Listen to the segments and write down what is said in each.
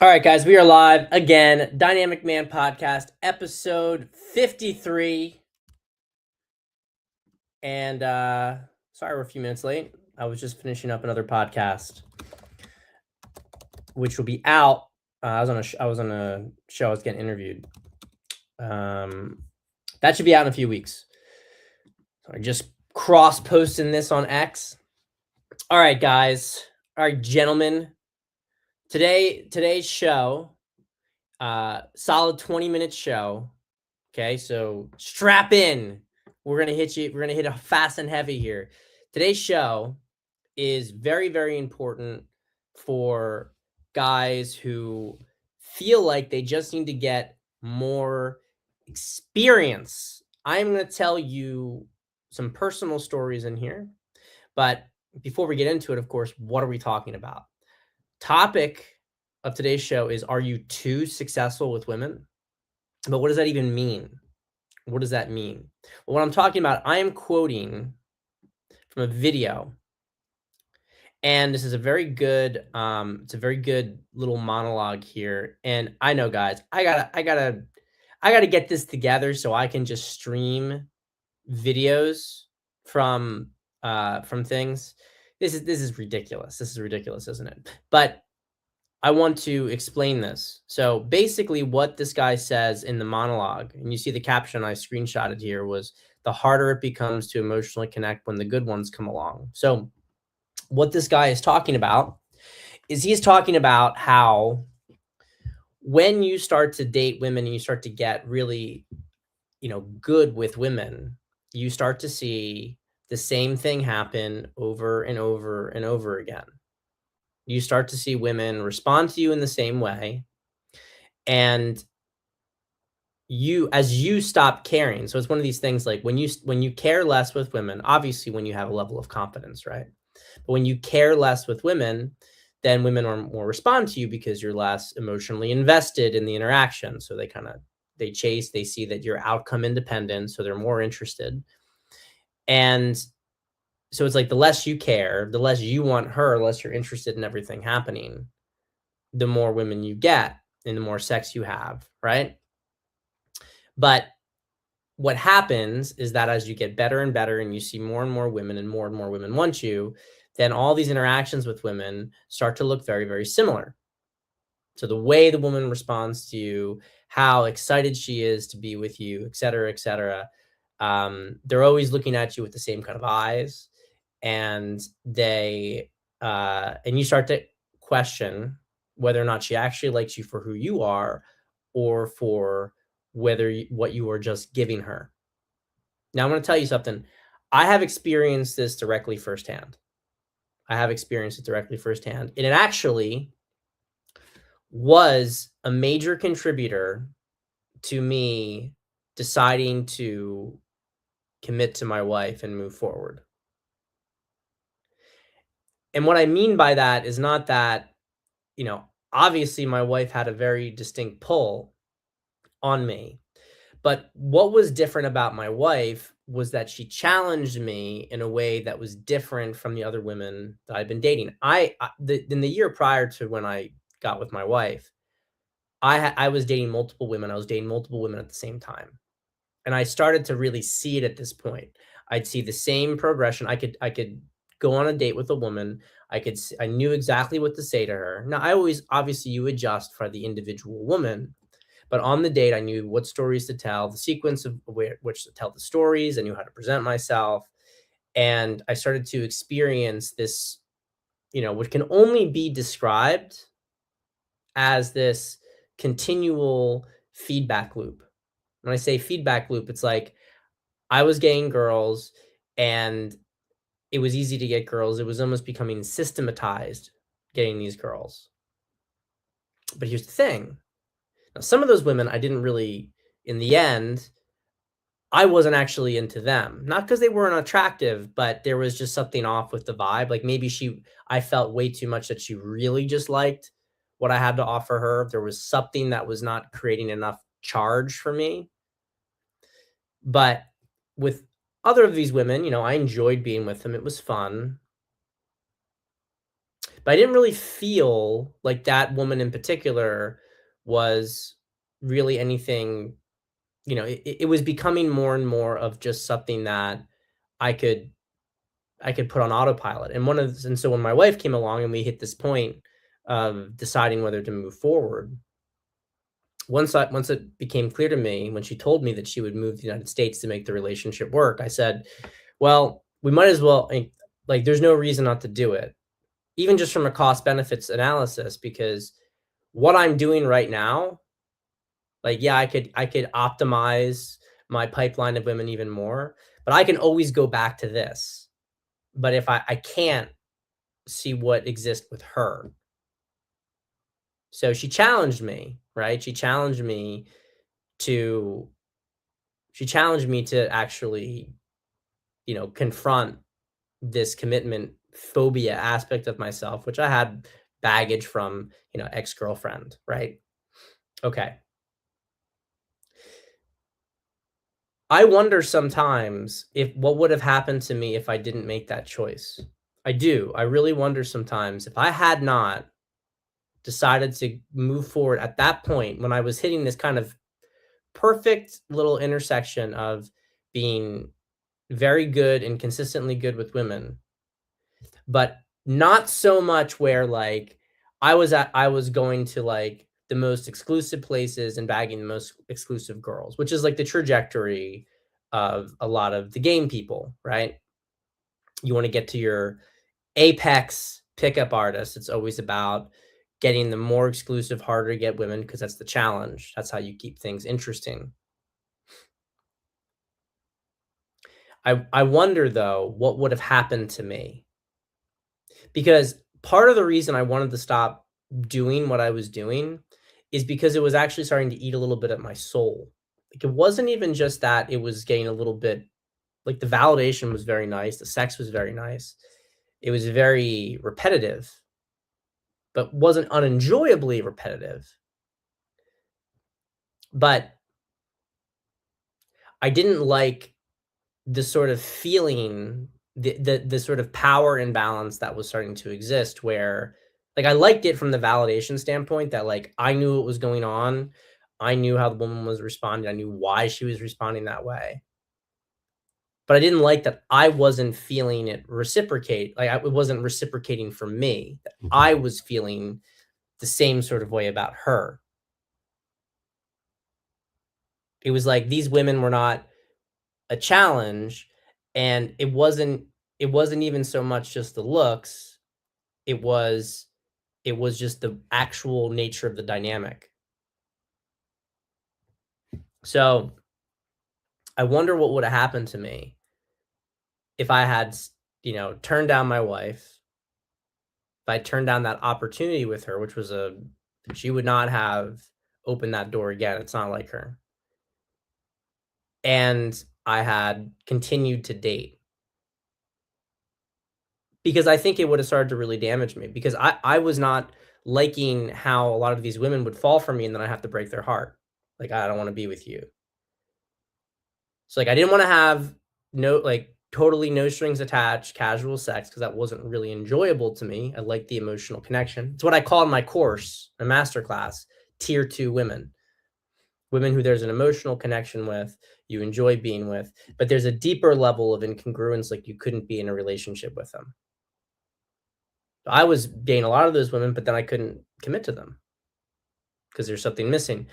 All right, guys, we are live again. Dynamic Man Podcast, episode 53. And sorry we're a few minutes late. I was just finishing up another podcast, which will be out. I was on a show. I was getting interviewed. That should be out in a few weeks. So I just cross posting this on X. All right, guys. All right, gentlemen. Today's show, solid 20-minute show. Okay, so strap in. We're gonna hit it fast and heavy here. Today's show is very, very important for guys who feel like they just need to get more experience. I'm gonna tell you some personal stories in here, but before we get into it, of course, what are we talking about? Topic of today's show is, are you too successful with women? But what does that even mean? What does that mean? Well, what I'm talking about, I am quoting from a video, and this is a very good, it's a very good little monologue here. And I know, guys, I gotta get this together so I can just stream videos from things. This is ridiculous. This is ridiculous, isn't it? But I want to explain this. So basically, what this guy says in the monologue, and you see the caption I screenshotted here, was the harder it becomes to emotionally connect when the good ones come along. So, what this guy is talking about is he's talking about how when you start to date women and you start to get really, good with women, you start to see the same thing happen over and over and over again. You start to see women respond to you in the same way, and as you stop caring. So it's one of these things, like when you care less with women, obviously when you have a level of confidence, right? But when you care less with women, then women are more respond to you because you're less emotionally invested in the interaction. So they see that you're outcome independent, so they're more interested. And so it's like the less you care, the less you want her, the less you're interested in everything happening, the more women you get and the more sex you have, right? But what happens is that as you get better and better and you see more and more women want you, then all these interactions with women start to look very, very similar. So the way the woman responds to you, how excited she is to be with you, et cetera, et cetera. They're always looking at you with the same kind of eyes, and and you start to question whether or not she actually likes you for who you are, or for what you are just giving her. Now, I'm going to tell you something. I have experienced this directly firsthand. I have experienced it directly firsthand. And it actually was a major contributor to me deciding to commit to my wife and move forward. And what I mean by that is not that, obviously my wife had a very distinct pull on me. But what was different about my wife was that she challenged me in a way that was different from the other women that I've been dating. In the year prior to when I got with my wife, I was dating multiple women. I was dating multiple women at the same time, and I started to really see it at this point. I'd see the same progression. I could go on a date with a woman. I knew exactly what to say to her. Now, I always obviously you adjust for the individual woman, but on the date, I knew what stories to tell, the sequence of which to tell the stories. I knew how to present myself. And I started to experience this, which can only be described as this continual feedback loop. When I say feedback loop, it's like I was getting girls, and it was easy to get girls. It was almost becoming systematized getting these girls. But here's the thing. Now, some of those women I didn't really, in the end, I wasn't actually into them. Not because they weren't attractive, but there was just something off with the vibe. Like maybe I felt way too much that she really just liked what I had to offer her. There was something that was not creating enough charge for me. But with other of these women, I enjoyed being with them. It was fun. But I didn't really feel like that woman in particular was really anything, it was becoming more and more of just something that I could I could put on autopilot. And so when my wife came along and we hit this point of deciding whether to move forward, once it became clear to me when she told me that she would move to the United States to make the relationship work, I said, "Well, we might as well, like, there's no reason not to do it, even just from a cost benefits analysis, because what I'm doing right now, like, yeah, I could optimize my pipeline of women even more, but I can always go back to this. But if I can't see what exists with her." So she challenged me, right? To she challenged me to actually, confront this commitment phobia aspect of myself, which I had baggage from, ex-girlfriend, right? Okay. I wonder sometimes if what would have happened to me if I didn't make that choice. I do. I really wonder sometimes if I had not decided to move forward at that point when I was hitting this kind of perfect little intersection of being very good and consistently good with women, but not so much where, like, I was going to, like, the most exclusive places and bagging the most exclusive girls, which is, like, the trajectory of a lot of the game people, right? You wanna get to your apex pickup artist. It's always about getting the more exclusive, harder to get women because that's the challenge. That's how you keep things interesting. I wonder, though, what would have happened to me, because part of the reason I wanted to stop doing what I was doing is because it was actually starting to eat a little bit at my soul. Like, it wasn't even just that it was getting a little bit, like, the validation was very nice, the sex was very nice. It was very repetitive, but wasn't unenjoyably repetitive. But I didn't like the sort of feeling, the sort of power imbalance that was starting to exist, where, like, I liked it from the validation standpoint that, like, I knew what was going on. I knew how the woman was responding. I knew why she was responding that way. But I didn't like that I wasn't feeling it reciprocate. Like, it wasn't reciprocating for me. That I was feeling the same sort of way about her. It was like these women were not a challenge, and it wasn't even so much just the looks. It was it was just the actual nature of the dynamic. So, I wonder what would have happened to me if I had, turned down my wife, if I turned down that opportunity with her, which was a she would not have opened that door again. It's not like her. And I had continued to date, because I think it would have started to really damage me, because I was not liking how a lot of these women would fall for me and then I have to break their heart. Like, I don't want to be with you. So, like, I didn't want to have totally no strings attached casual sex, because that wasn't really enjoyable to me. I like the emotional connection. It's what I call in my course, a master class, tier 2 women. Women who there's an emotional connection with, you enjoy being with, but there's a deeper level of incongruence, like, you couldn't be in a relationship with them. I was dating a lot of those women, but then I couldn't commit to them because there's something missing.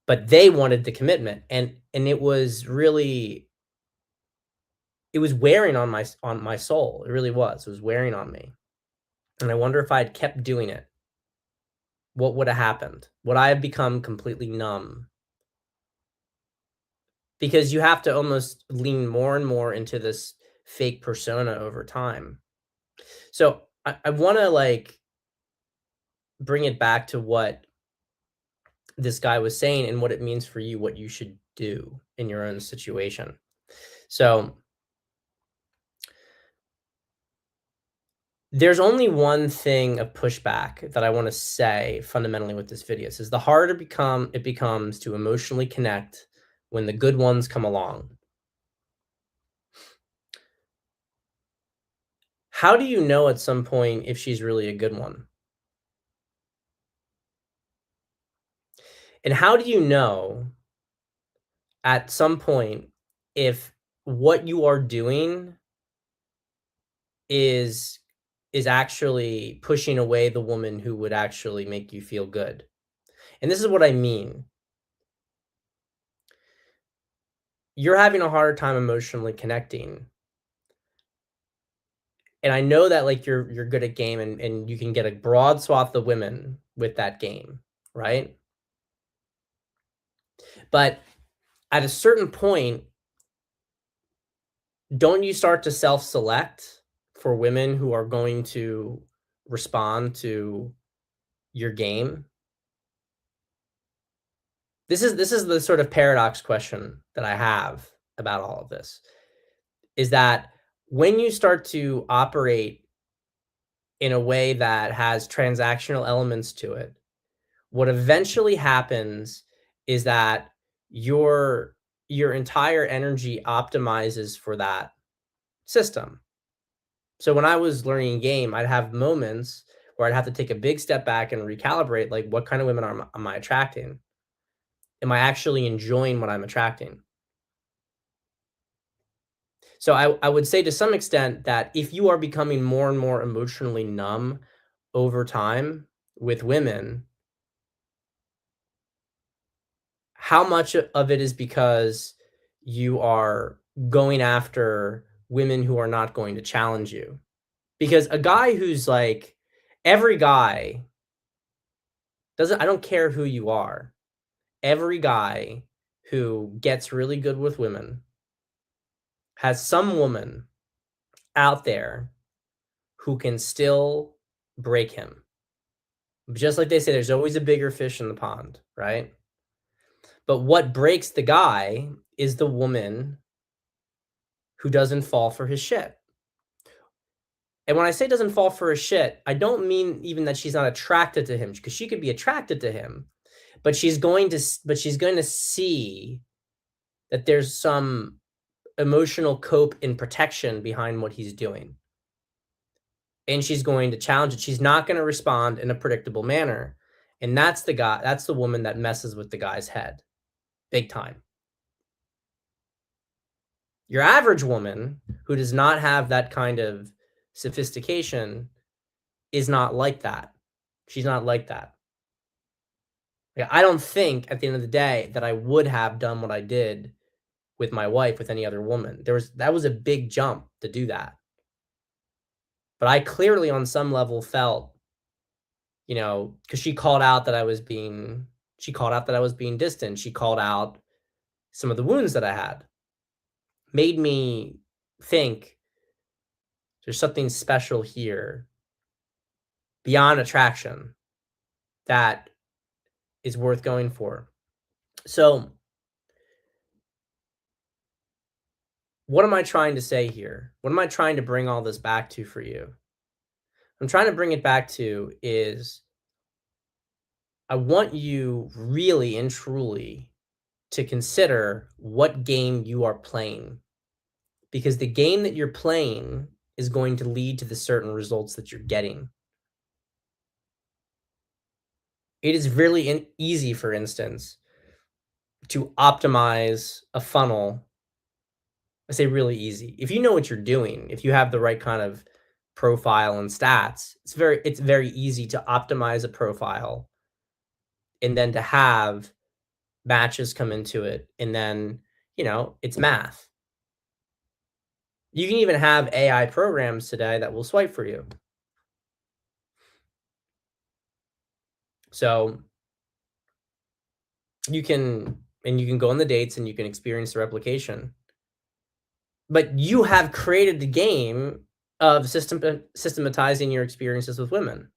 But they wanted the commitment, and it was wearing on my soul. It really was. It was wearing on me. And I wonder if I had kept doing it, what would have happened? Would I have become completely numb? Because you have to almost lean more and more into this fake persona over time. So I want to, like, bring it back to what this guy was saying and what it means for you, what you should do in your own situation. So there's only one thing of pushback that I want to say fundamentally with this video. It says the harder it becomes to emotionally connect when the good ones come along. How do you know at some point if she's really a good one? And how do you know at some point if what you are doing is is actually pushing away the woman who would actually make you feel good? And this is what I mean. You're having a hard time emotionally connecting. And I know that like you're good at game and you can get a broad swath of women with that game, right? But at a certain point, don't you start to self-select for women who are going to respond to your game? This is the sort of paradox question that I have about all of this, is that when you start to operate in a way that has transactional elements to it, what eventually happens is that your your entire energy optimizes for that system. So when I was learning a game, I'd have moments where I'd have to take a big step back and recalibrate, like, what kind of women am I attracting? Am I actually enjoying what I'm attracting? So I would say to some extent that if you are becoming more and more emotionally numb over time with women, how much of it is because you are going after women who are not going to challenge you? Because a guy who's like every guy doesn't I don't care who you are. Every guy who gets really good with women has some woman out there who can still break him. Just like they say, there's always a bigger fish in the pond, right? But what breaks the guy is the woman who doesn't fall for his shit. And when I say doesn't fall for his shit, I don't mean even that she's not attracted to him, because she could be attracted to him, but she's going to see that there's some emotional cope and protection behind what he's doing. And she's going to challenge it. She's not going to respond in a predictable manner. And that's the woman that messes with the guy's head big time. Your average woman who does not have that kind of sophistication is not like that. She's not like that. Yeah, I don't think at the end of the day that I would have done what I did with my wife with any other woman. That was a big jump to do that. But I clearly on some level felt, because she called out that I was being distant. She called out some of the wounds that I had, made me think there's something special here beyond attraction that is worth going for. So, what am I trying to say here? What am I trying to bring all this back to for you? I'm trying to bring it back to is I want you really and truly to consider what game you are playing, because the game that you're playing is going to lead to the certain results that you're getting. It is really easy, for instance, to optimize a funnel. I say really easy. If you know what you're doing, if you have the right kind of profile and stats, it's very easy to optimize a profile and then to have matches come into it, and then, it's math. You can even have AI programs today that will swipe for you. So you can go on the dates and you can experience the replication. But you have created the game of systematizing your experiences with women.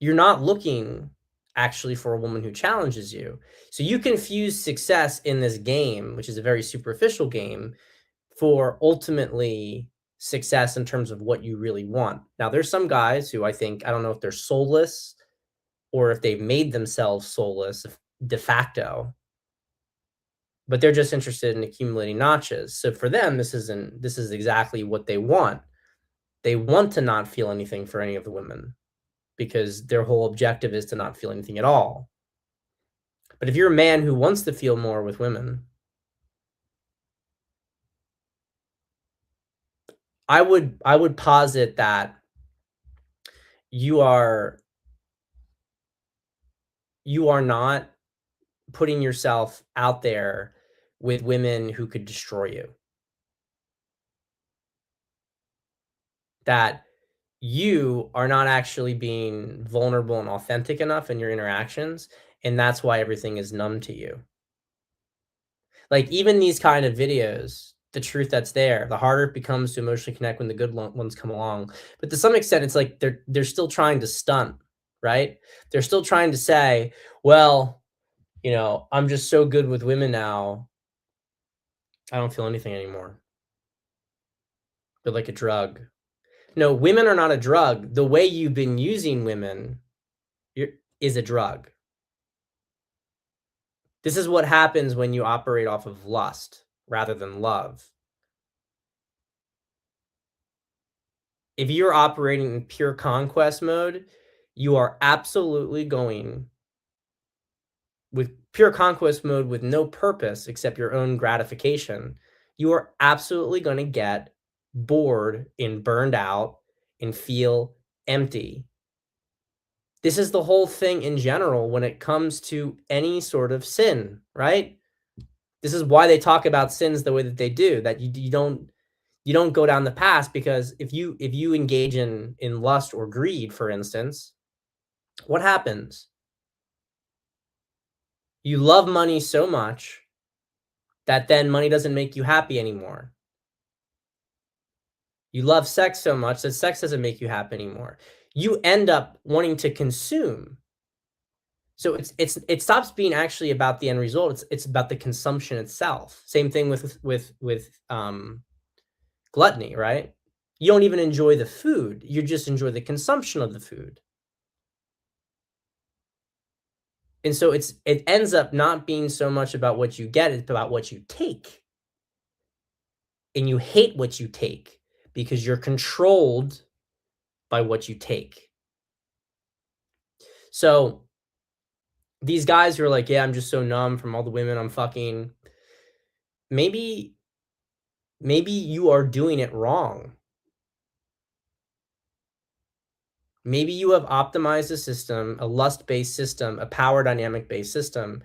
You're not looking actually for a woman who challenges you. So you confuse success in this game, which is a very superficial game, for ultimately success in terms of what you really want. Now, there's some guys who I don't know if they're soulless or if they've made themselves soulless de facto. but they're just interested in accumulating notches. So for them, this is exactly what they want. They want to not feel anything for any of the women because their whole objective is to not feel anything at all. But if you're a man who wants to feel more with women, I would posit that you are not putting yourself out there with women who could destroy you. That you are not actually being vulnerable and authentic enough in your interactions, and that's why everything is numb to you. Like, even these kind of videos, the truth that's there, the harder it becomes to emotionally connect when the good ones come along. But to some extent, it's like they're still trying to stunt, right? They're still trying to say, well, I'm just so good with women now, I don't feel anything anymore. They're like a drug. No, women are not a drug. The way you've been using women is a drug. This is what happens when you operate off of lust rather than love. If you're operating in pure conquest mode, you are absolutely going with pure conquest mode with no purpose except your own gratification. You are absolutely going to get bored and burned out and feel empty. This is the whole thing in general when it comes to any sort of sin, right? This is why they talk about sins the way that they do, that you don't go down the path, because if you engage in lust or greed, for instance, what happens? You love money so much that then money doesn't make you happy anymore. You love sex so much that sex doesn't make you happy anymore. You end up wanting to consume. So it stops being actually about the end result. It's about the consumption itself. Same thing with gluttony, right? You don't even enjoy the food. You just enjoy the consumption of the food. And so it ends up not being so much about what you get, it's about what you take. And you hate what you take because you're controlled by what you take. So these guys who are like, yeah, I'm just so numb from all the women I'm fucking. Maybe you are doing it wrong. Maybe you have optimized a system, a lust-based system, a power dynamic-based system,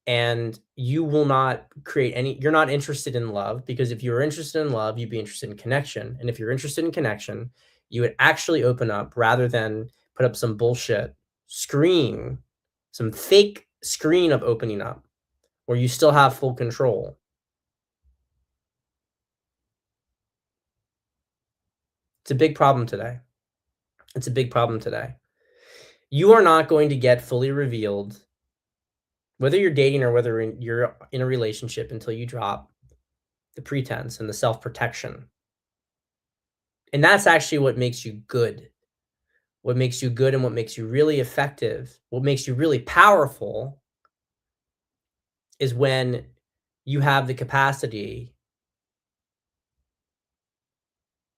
and you will not create any. You're not interested in love, because if you were interested in love, you'd be interested in connection. And if you're interested in connection, you would actually open up rather than put up some bullshit screen, some fake screen of opening up where you still have full control. It's a big problem today. It's a big problem today. You are not going to get fully revealed, whether you're dating or whether you're in a relationship, until you drop the pretense and the self-protection. And that's actually what makes you good. What makes you good and what makes you really effective, what makes you really powerful, is when you have the capacity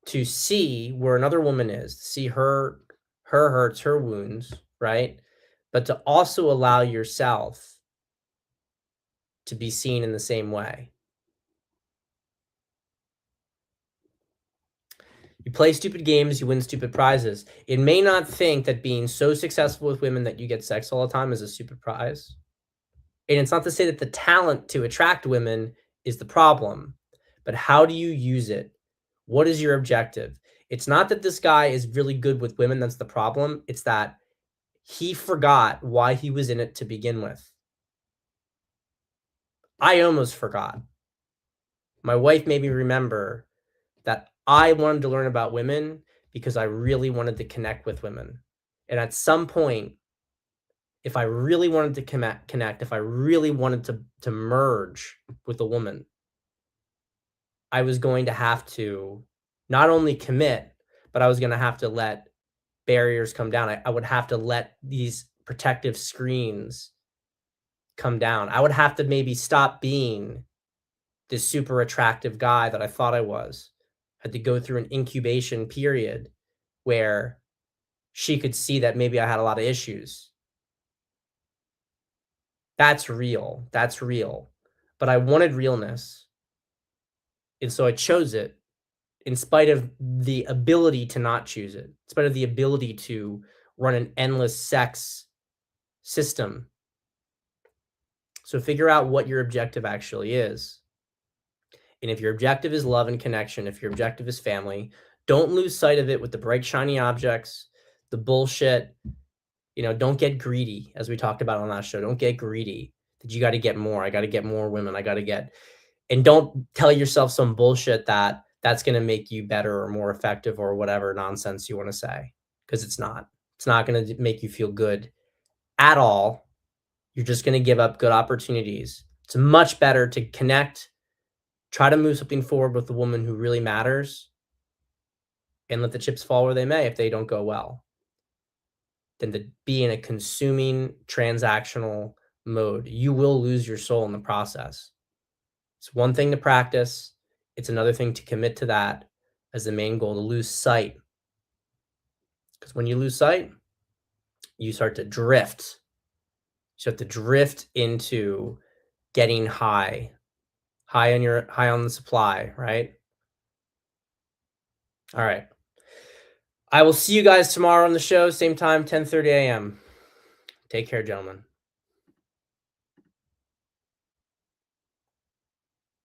to see where another woman is, see her hurts, her wounds, right? But to also allow yourself to be seen in the same way. You play stupid games, you win stupid prizes. It may not think that being so successful with women that you get sex all the time is a stupid prize. And it's not to say that the talent to attract women is the problem, but how do you use it? What is your objective? It's not that this guy is really good with women that's the problem. It's that he forgot why he was in it to begin with. I almost forgot. My wife made me remember that I wanted to learn about women because I really wanted to connect with women. And at some point, if I really wanted to connect, if I really wanted to merge with a woman, I was going to have to not only commit, but I was going to have to let barriers come down. I would have to let these protective screens come down. I would have to maybe stop being this super attractive guy that I thought I was. Had to go through an incubation period where she could see that maybe I had a lot of issues. That's real. That's real. But I wanted realness. And so I chose it in spite of the ability to not choose it, in spite of the ability to run an endless sex system. So figure out what your objective actually is. And if your objective is love and connection, if your objective is family, don't lose sight of it with the bright, shiny objects, the bullshit. Don't get greedy, as we talked about on last show. Don't get greedy that you got to get more. I got to get more women. And don't tell yourself some bullshit that's going to make you better or more effective or whatever nonsense you want to say, because it's not. It's not going to make you feel good at all. You're just going to give up good opportunities. It's much better to connect, try to move something forward with the woman who really matters, and let the chips fall where they may if they don't go well, than to be in a consuming transactional mode. You will lose your soul in the process. It's one thing to practice. It's another thing to commit to that as the main goal, to lose sight. Because when you lose sight, you start to drift. You start to drift into getting high on the supply, right? All right. I will see you guys tomorrow on the show, same time, 10:30 a.m. Take care, gentlemen.